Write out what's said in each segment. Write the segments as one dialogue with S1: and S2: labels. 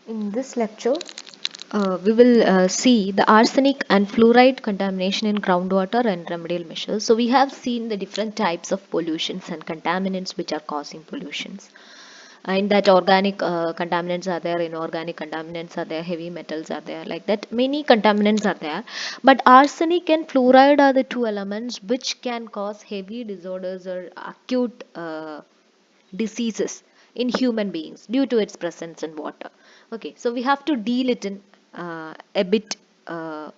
S1: In this lecture, we will see the arsenic and fluoride contamination in groundwater and remedial measures. So we have seen the different types of pollutions and contaminants which are causing pollutions. In that organic contaminants are there, inorganic contaminants are there, heavy metals are there, like that many contaminants are there. But arsenic and fluoride are the two elements which can cause heavy disorders or acute diseases in human beings due to its presence in water. Okay, so we have to deal it in a bit uh,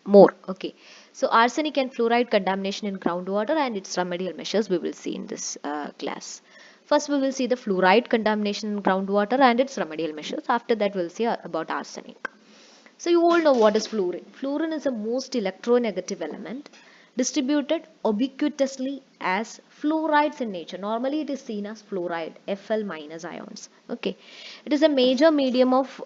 S1: more. Okay, so arsenic and fluoride contamination in groundwater and its remedial measures we will see in this class. First, we will see the fluoride contamination in groundwater and its remedial measures. After that, we'll see about arsenic. So you all know what is fluorine. Fluorine is the most electronegative element distributed ubiquitously as fluorides in nature. Normally it is seen as fluoride, Fl minus ions. Okay, it is a major medium of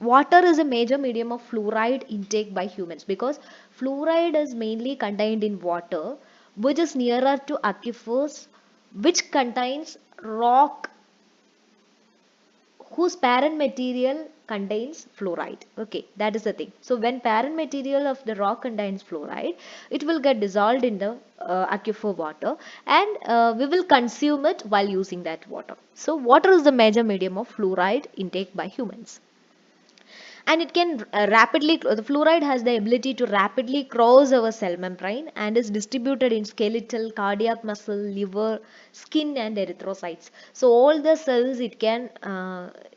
S1: water is a major medium of fluoride intake by humans because fluoride is mainly contained in water, which is nearer to aquifers, which contains rock whose parent material contains fluoride. Okay, that is the thing. So when parent material of the rock contains fluoride, it will get dissolved in the aquifer water, and we will consume it while using that water. So water is the major medium of fluoride intake by humans, and it can rapidly, the fluoride has the ability to rapidly cross our cell membrane and is distributed in skeletal, cardiac muscle, liver, skin and erythrocytes. So all the cells it can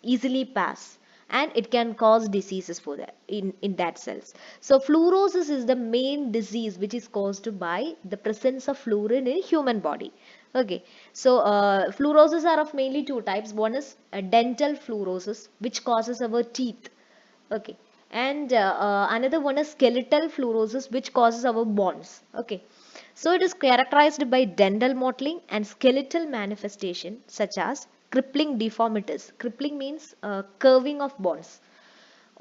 S1: easily pass, and it can cause diseases for that in that cells. So fluorosis is the main disease which is caused by the presence of fluorine in human body. Okay, so fluorosis are of mainly two types. One is dental fluorosis, which causes our teeth. Okay, and another one is skeletal fluorosis, which causes our bones. Okay, so it is characterized by dental mottling and skeletal manifestation such as crippling deformities. Crippling means curving of bones.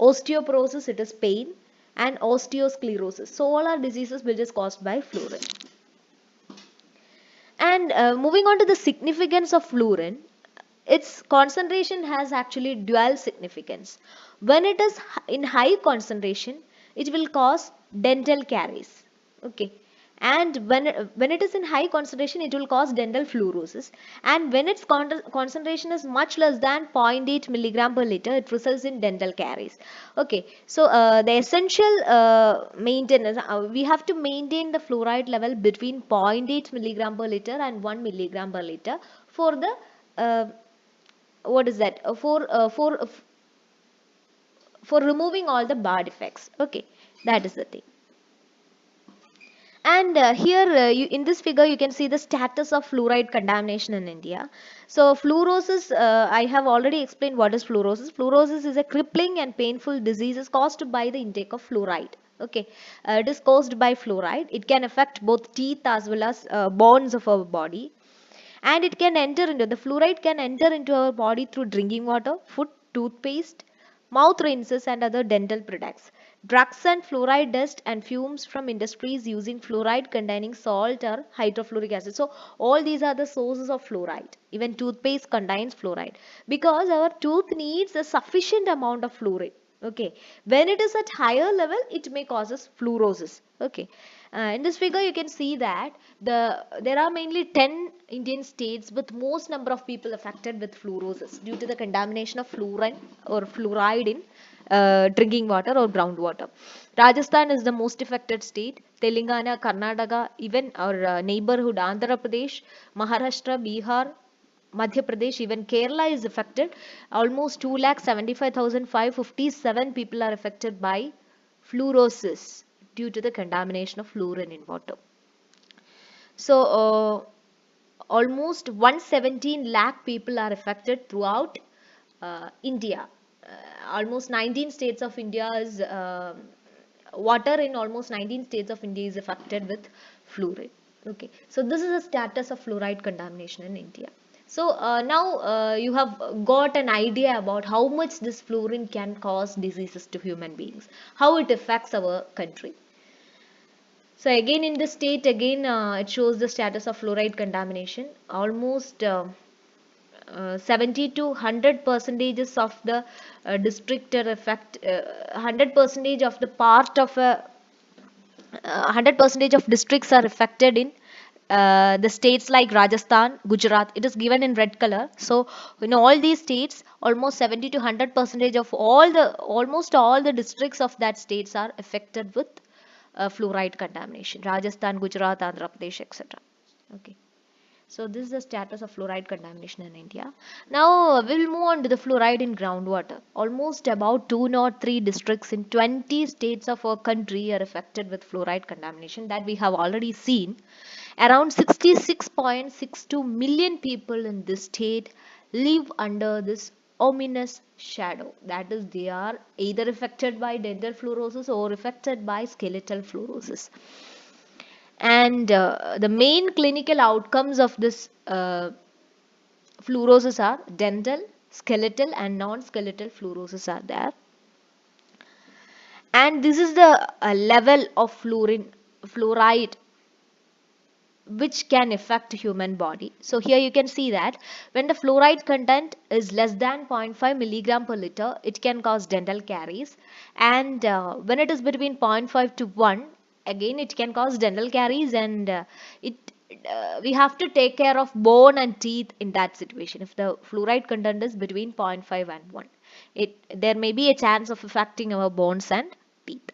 S1: Osteoporosis, it is pain, and osteosclerosis. So all are diseases which is caused by fluorine. And moving on to the significance of fluorine, its concentration has actually dual significance. When it is in high concentration, it will cause dental caries. Okay. And when it is in high concentration, it will cause dental fluorosis. And when its concentration is much less than 0.8 milligram per liter, it results in dental caries. Okay. So the essential maintenance, we have to maintain the fluoride level between 0.8 milligram per liter and 1 milligram per liter for the what is that for removing all the bad effects. Okay, that is the thing. And here in this figure you can see the status of fluoride contamination in India. So fluorosis, I have already explained what is fluorosis. Fluorosis is a crippling and painful disease caused by the intake of fluoride. Okay, it is caused by fluoride. It can affect both teeth as well as bones of our body, and it can enter into the fluoride can enter into our body through drinking water, food, toothpaste, mouth rinses and other dental products. Drugs and fluoride dust and fumes from industries using fluoride containing salt or hydrofluoric acid. So all these are the sources of fluoride. Even toothpaste contains fluoride because our tooth needs a sufficient amount of fluoride. Okay, when it is at higher level, it may causes fluorosis. Okay, in this figure you can see that there are mainly 10 Indian states with most number of people affected with fluorosis due to the contamination of fluorine or fluoride in drinking water or groundwater. Rajasthan is the most affected state. Telangana, Karnataka, even our neighborhood Andhra Pradesh, Maharashtra, Bihar, Madhya Pradesh, even Kerala is affected. Almost 2,75,557 people are affected by fluorosis due to the contamination of fluorine in water. So, almost 117 lakh people are affected throughout India. Almost 19 states of India is water in almost 19 states of India is affected with fluoride. Okay, so this is the status of fluoride contamination in India. So now you have got an idea about how much this fluorine can cause diseases to human beings, how it affects our country. So again in the state, again it shows the status of fluoride contamination. Almost 70 to 100 percentages of the district are 100 percentage of the part of a 100 percentage of districts are affected in the states like Rajasthan, Gujarat. It is given in red color. So in all these states, almost 70 to 100 percentage of almost all the districts of that states are affected with fluoride contamination. Rajasthan, Gujarat, Andhra Pradesh, etc. Okay. So this is the status of fluoride contamination in India. Now we'll move on to the fluoride in groundwater. Almost about 203 districts in 20 states of our country are affected with fluoride contamination that we have already seen. Around 66.62 million people in this state live under this ominous shadow. That is, they are either affected by dental fluorosis or affected by skeletal fluorosis. And the main clinical outcomes of this fluorosis are dental, skeletal and non-skeletal fluorosis are there. And this is the level of fluoride which can affect human body. So here you can see that when the fluoride content is less than 0.5 milligram per liter, it can cause dental caries. And when it is between 0.5 to 1, again it can cause dental caries, and it we have to take care of bone and teeth in that situation. If the fluoride content is between 0.5 and 1, there may be a chance of affecting our bones and teeth.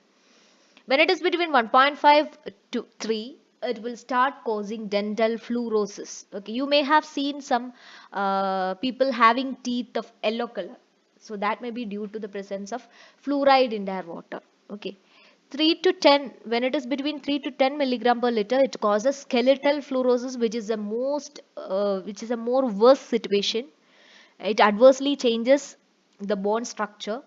S1: When it is between 1.5 to 3, it will start causing dental fluorosis. Okay, you may have seen some people having teeth of yellow color. So that may be due to the presence of fluoride in their water. Okay. 3 to 10, when it is between 3 to 10 milligram per liter, it causes skeletal fluorosis, which is a more worse situation. It adversely changes the bone structure.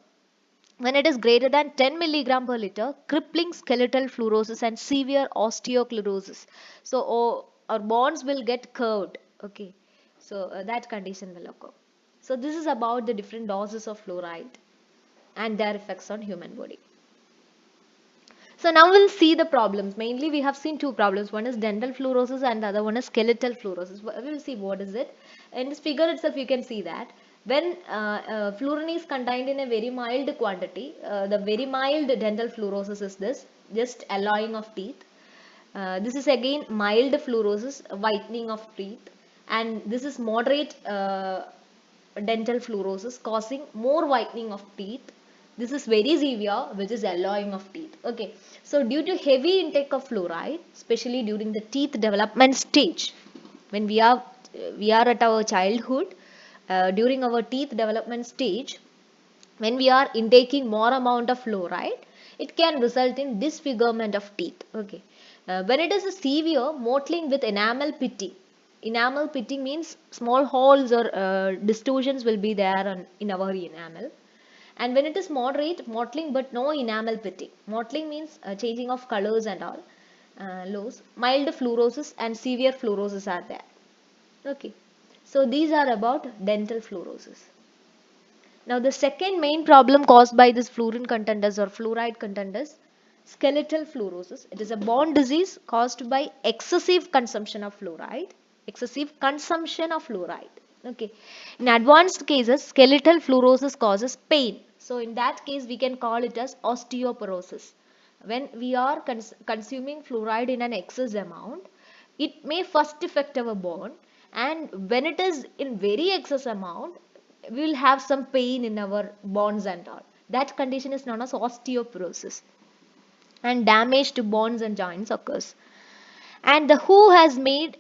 S1: When it is greater than 10 milligram per liter, crippling skeletal fluorosis and severe osteoclerosis. So our bones will get curved. Okay, so that condition will occur. So this is about the different doses of fluoride and their effects on human body. So now we'll see the problems. Mainly we have seen two problems. One is dental fluorosis and the other one is skeletal fluorosis. We'll see what is it. In this figure itself you can see that when fluorine is contained in a very mild quantity, the very mild dental fluorosis is this, just alloying of teeth. This is again mild fluorosis, whitening of teeth, and this is moderate dental fluorosis causing more whitening of teeth. This is very severe, which is alloying of teeth. Okay, so due to heavy intake of fluoride, especially during the teeth development stage, when we are at our childhood, during our teeth development stage, when we are intaking more amount of fluoride, it can result in disfigurement of teeth. Okay, when it is a severe, mottling with enamel pitting. Enamel pitting means small holes or distortions will be there in our enamel. And when it is moderate, mottling but no enamel pitting. Mottling means changing of colors and all. Lows, mild fluorosis and severe fluorosis are there. Okay, so these are about dental fluorosis. Now the second main problem caused by this fluorine content or fluoride content is skeletal fluorosis. It is a bone disease caused by excessive consumption of fluoride. Excessive consumption of fluoride. Okay. In advanced cases, skeletal fluorosis causes pain. So in that case, we can call it as osteoporosis. When we are consuming fluoride in an excess amount, it may first affect our bone, and when it is in very excess amount, we will have some pain in our bones and all. That condition is known as osteoporosis, and damage to bones and joints occurs. And the WHO has made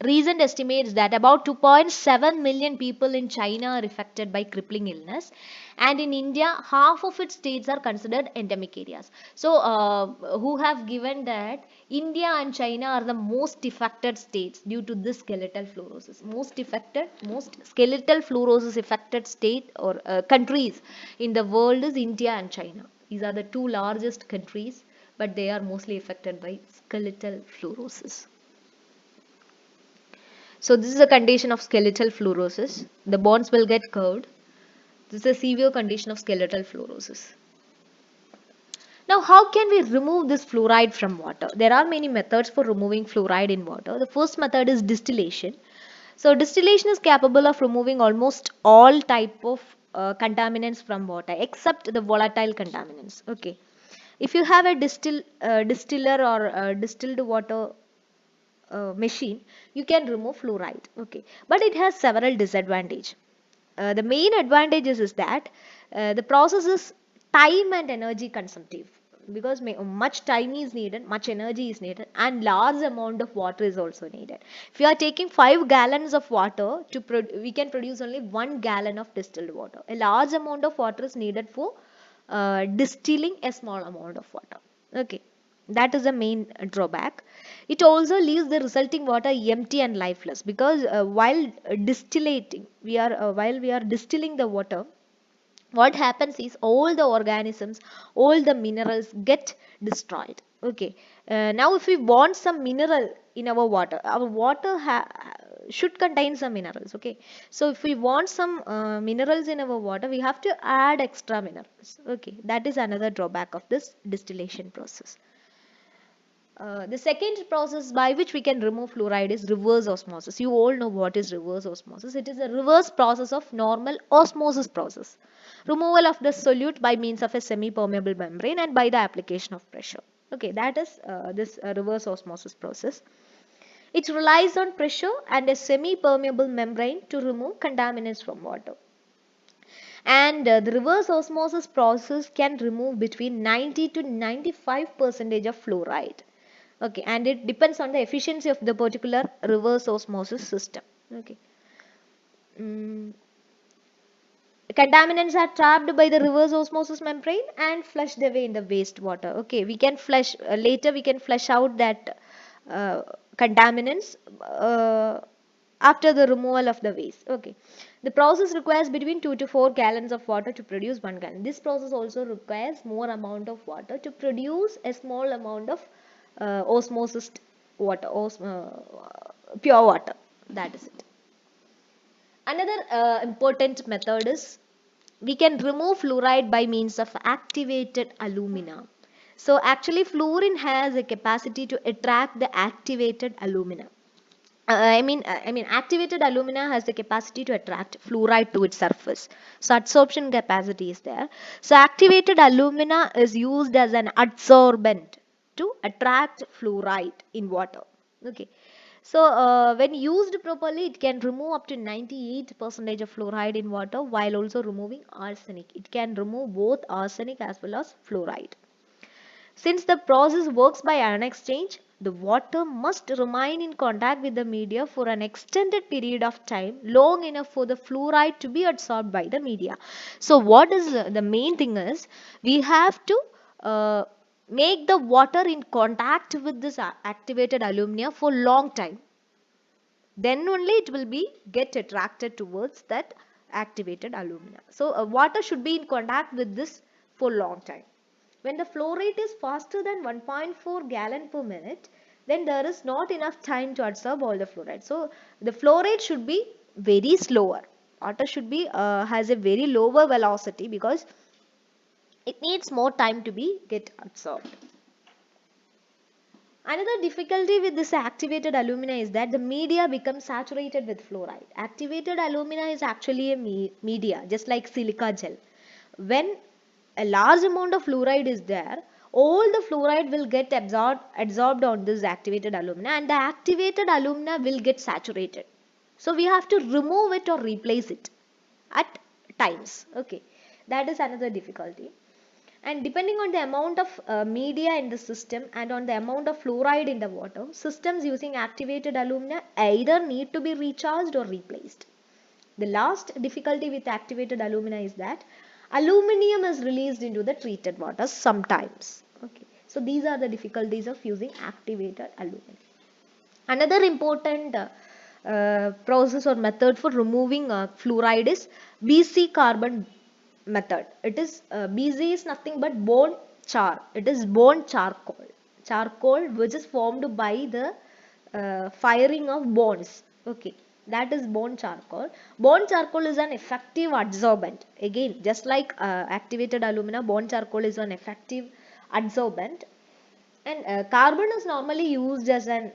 S1: recent estimates that about 2.7 million people in China are affected by crippling illness, and in India half of its states are considered endemic areas. So who have given that India and China are the most affected states due to this skeletal fluorosis. Most skeletal fluorosis affected state or countries in the world is India and China. These are the two largest countries, but they are mostly affected by skeletal fluorosis. So this is a condition of skeletal fluorosis. The bones will get curved. This is a severe condition of skeletal fluorosis. Now, how can we remove this fluoride from water? There are many methods for removing fluoride in water. The first method is distillation. So distillation is capable of removing almost all type of contaminants from water except the volatile contaminants. Okay. If you have a distiller or distilled water machine, you can remove fluoride. Okay. But it has several disadvantages. The main advantages is that the process is time and energy consumptive, because much time is needed, much energy is needed, and large amount of water is also needed. If you are taking 5 gallons of water to we can produce only 1 gallon of distilled water. A large amount of water is needed for distilling a small amount of water. Okay, that is the main drawback. It also leaves the resulting water empty and lifeless, because while we are distilling the water, what happens is all the organisms, all the minerals get destroyed. Okay. Now if we want some mineral in our water should contain some minerals. Okay. So if we want some minerals in our water, we have to add extra minerals. Okay. That is another drawback of this distillation process. The second process by which we can remove fluoride is reverse osmosis. You all know what is reverse osmosis. It is a reverse process of normal osmosis process. Removal of the solute by means of a semi-permeable membrane and by the application of pressure. Okay, that is this reverse osmosis process. It relies on pressure and a semi-permeable membrane to remove contaminants from water. And the reverse osmosis process can remove between 90 to 95 percentage of fluoride. Okay, and it depends on the efficiency of the particular reverse osmosis system. Okay. Mm. Contaminants are trapped by the reverse osmosis membrane and flushed away in the wastewater. Okay, we can flush later. We can flush out that uh, contaminants after the removal of the waste. Okay, the process requires between 2 to 4 gallons of water to produce 1 gallon. This process also requires more amount of water to produce a small amount of osmosis water, pure water. That is it. Another important method is we can remove fluoride by means of activated alumina. So actually fluorine has a capacity to attract the activated alumina. Activated alumina has the capacity to attract fluoride to its surface. So adsorption capacity is there. So activated alumina is used as an adsorbent to attract fluoride in water. Okay. So when used properly, it can remove up to 98% of fluoride in water while also removing arsenic. It can remove both arsenic as well as fluoride. Since the process works by ion exchange, the water must remain in contact with the media for an extended period of time, long enough for the fluoride to be absorbed by the media. So what is the main thing is, we have to uh, make the water in contact with this activated alumina for long time. Then only it will be get attracted towards that activated alumina. So water should be in contact with this for long time. When the flow rate is faster than 1.4 gallon per minute, then there is not enough time to absorb all the fluoride. So the flow rate should be very slower. Water should be has a very lower velocity, because it needs more time to be get absorbed. Another difficulty with this activated alumina is that the media becomes saturated with fluoride. Activated alumina is actually a media, just like silica gel. When a large amount of fluoride is there, all the fluoride will get absorbed on this activated alumina, and the activated alumina will get saturated. So we have to remove it or replace it at times. Okay, that is another difficulty. And depending on the amount of media in the system and on the amount of fluoride in the water, systems using activated alumina either need to be recharged or replaced. The last difficulty with activated alumina is that aluminium is released into the treated water sometimes. Okay. So these are the difficulties of using activated alumina. Another important process or method for removing fluoride is BC carbon method. It is BC is nothing but bone char. It is bone charcoal. Charcoal which is formed by the firing of bones. Okay, that is bone charcoal. Bone charcoal is an effective adsorbent. Again, just like activated alumina, bone charcoal is an effective adsorbent. And carbon is normally used as an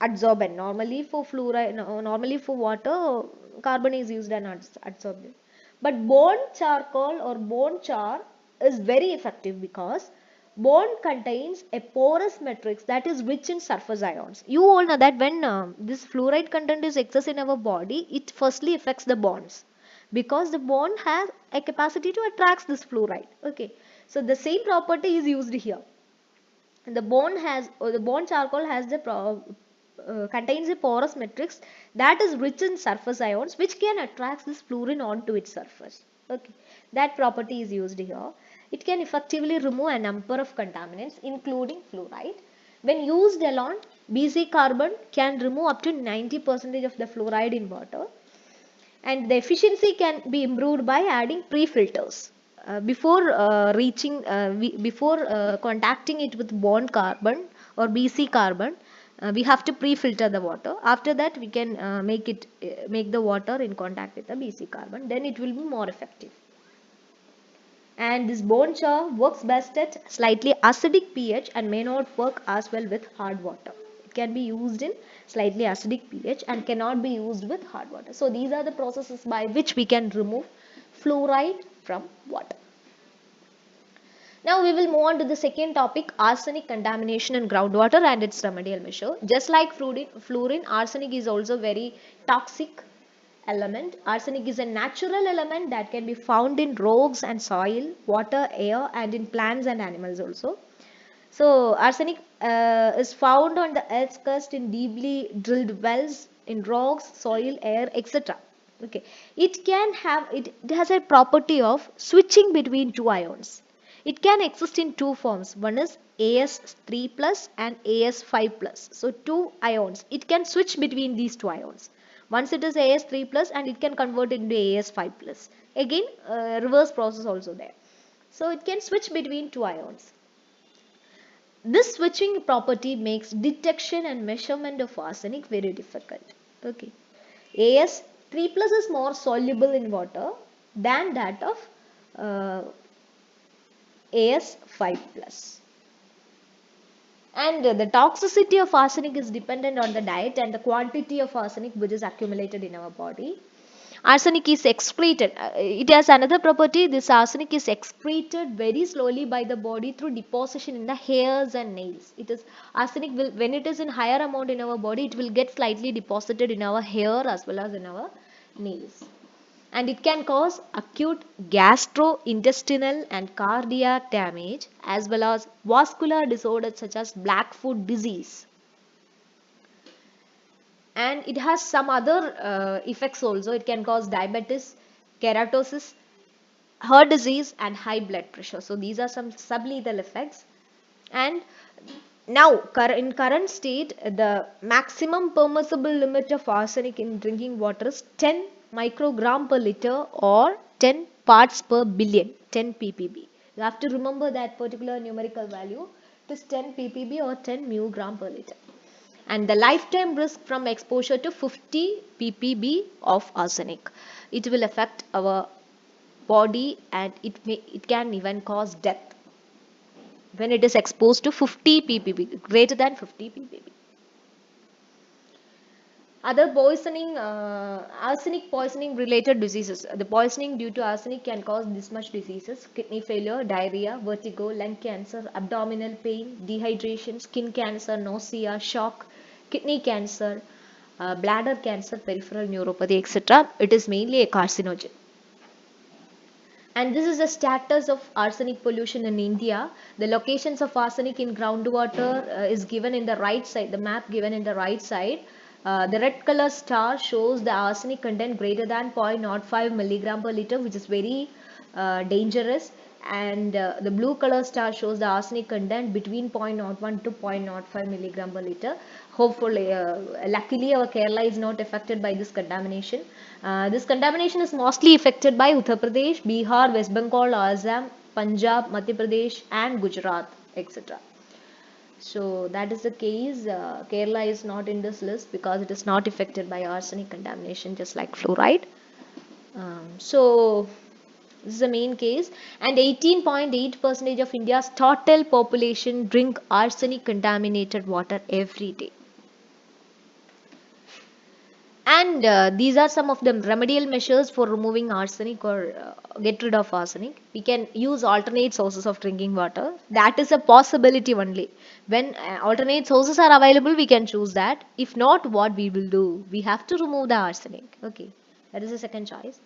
S1: adsorbent. Normally for fluoride, normally for water, carbon is used as an adsorbent. But bone charcoal or bone char is very effective because bone contains a porous matrix that is rich in surface ions. You all know that when this fluoride content is excess in our body, it firstly affects the bones because the bone has a capacity to attract this fluoride. Okay, so the same property is used here. The bone has, or the bone charcoal has the contains a porous matrix that is rich in surface ions which can attract this fluorine onto its surface. Okay, that property is used here. It can effectively remove a number of contaminants including fluoride. When used alone, BC carbon can remove up to 90% of the fluoride in water, and the efficiency can be improved by adding pre-filters before before contacting it with bond carbon or BC carbon. We have to pre-filter the water. After that we can make the water in contact with the BC carbon, then it will be more effective. And this bone char works best at slightly acidic pH and may not work as well with hard water. It can be used in slightly acidic pH and cannot be used with hard water. So these are the processes by which we can remove fluoride from water. Now we will move on to the second topic, arsenic contamination in groundwater and its remedial measure. Just like fluorine, arsenic is also very toxic element. Arsenic is a natural element that can be found in rocks and soil, water, air, and in plants and animals also. So arsenic is found on the earth's crust in deeply drilled wells, in rocks, soil, air, etc. Okay, it has a property of switching between two ions. It can exist in two forms. One is As3 plus and As5 plus. So two ions. It can switch between these two ions. Once it is As3 plus and it can convert into As5 plus. Again, reverse process also there. So it can switch between two ions. This switching property makes detection and measurement of arsenic very difficult. Okay. As3 plus is more soluble in water than that of As5 plus. And the toxicity of arsenic is dependent on the diet and the quantity of arsenic which is accumulated in our body. Arsenic is excreted. It has another property. This arsenic is excreted very slowly by the body through deposition in the hairs and nails. It is arsenic will, when it is in higher amount in our body, it will get slightly deposited in our hair as well as in our nails. And it can cause acute gastrointestinal and cardiac damage as well as vascular disorders such as black foot disease. And it has some other effects also. It can cause diabetes, keratosis, heart disease and high blood pressure. So these are some sublethal effects. And now in current state, the maximum permissible limit of arsenic in drinking water is 10 microgram per liter or 10 parts per billion, 10 ppb. You have to remember that particular numerical value. It is 10 ppb or 10 μg per liter. And the lifetime risk from exposure to 50 ppb of arsenic. It will affect our body and it can even cause death when it is exposed to 50 ppb, greater than 50 ppb. Other poisoning, arsenic poisoning related diseases. The poisoning due to arsenic can cause this much diseases: kidney failure, diarrhea, vertigo, lung cancer, abdominal pain, dehydration, skin cancer, nausea, shock, kidney cancer, bladder cancer, peripheral neuropathy, etc. It is mainly a carcinogen. And this is the status of arsenic pollution in India. The locations of arsenic in groundwater is given in the right side, the map given in the right side. The red color star shows the arsenic content greater than 0.05 milligram per liter, which is very dangerous. And the blue color star shows the arsenic content between 0.01 to 0.05 milligram per liter. Hopefully, luckily our Kerala is not affected by this contamination. This contamination is mostly affected by Uttar Pradesh, Bihar, West Bengal, Assam, Punjab, Madhya Pradesh and Gujarat, etc. So that is the case. Kerala is not in this list because it is not affected by arsenic contamination just like fluoride. So this is the main case, and 18.8% of India's total population drink arsenic contaminated water every day. And these are some of the remedial measures for removing arsenic or get rid of arsenic. We can use alternate sources of drinking water. That is a possibility only. When alternate sources are available, we can choose that. If not, what we will do? We have to remove the arsenic. Okay, that is the second choice.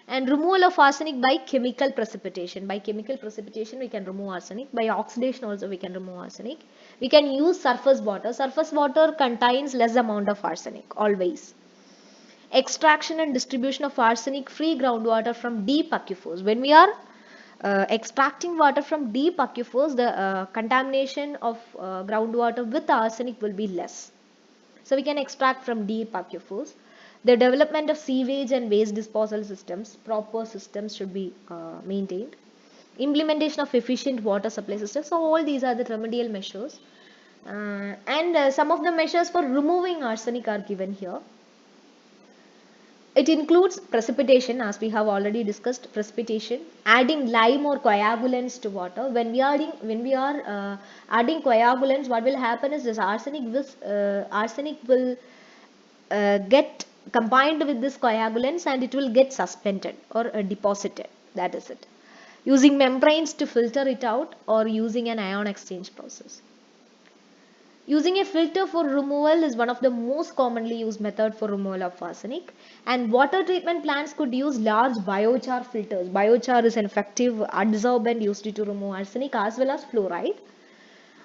S1: And removal of arsenic by chemical precipitation. By chemical precipitation, we can remove arsenic. By oxidation also, we can remove arsenic. We can use surface water. Surface water contains less amount of arsenic always. Extraction and distribution of arsenic free groundwater from deep aquifers. When we are extracting water from deep aquifers, the contamination of groundwater with arsenic will be less. So we can extract from deep aquifers. The development of sewage and waste disposal systems, proper systems should be maintained. Implementation of efficient water supply systems. So all these are the remedial measures. And some of the measures for removing arsenic are given here. It includes precipitation, as we have already discussed. Precipitation, adding lime or coagulants to water. When we are adding coagulants, what will happen is this arsenic will get combined with this coagulants and it will get suspended or deposited. That is it. Using membranes to filter it out or using an ion exchange process. Using a filter for removal is one of the most commonly used method for removal of arsenic, and water treatment plants could use large biochar filters. Biochar is an effective adsorbent used to remove arsenic as well as fluoride.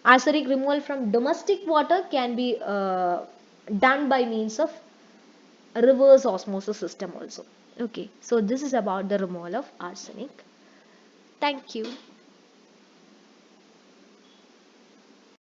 S1: Arsenic removal from domestic water can be done by means of reverse osmosis system also. Okay, so this is about the removal of arsenic. Thank you.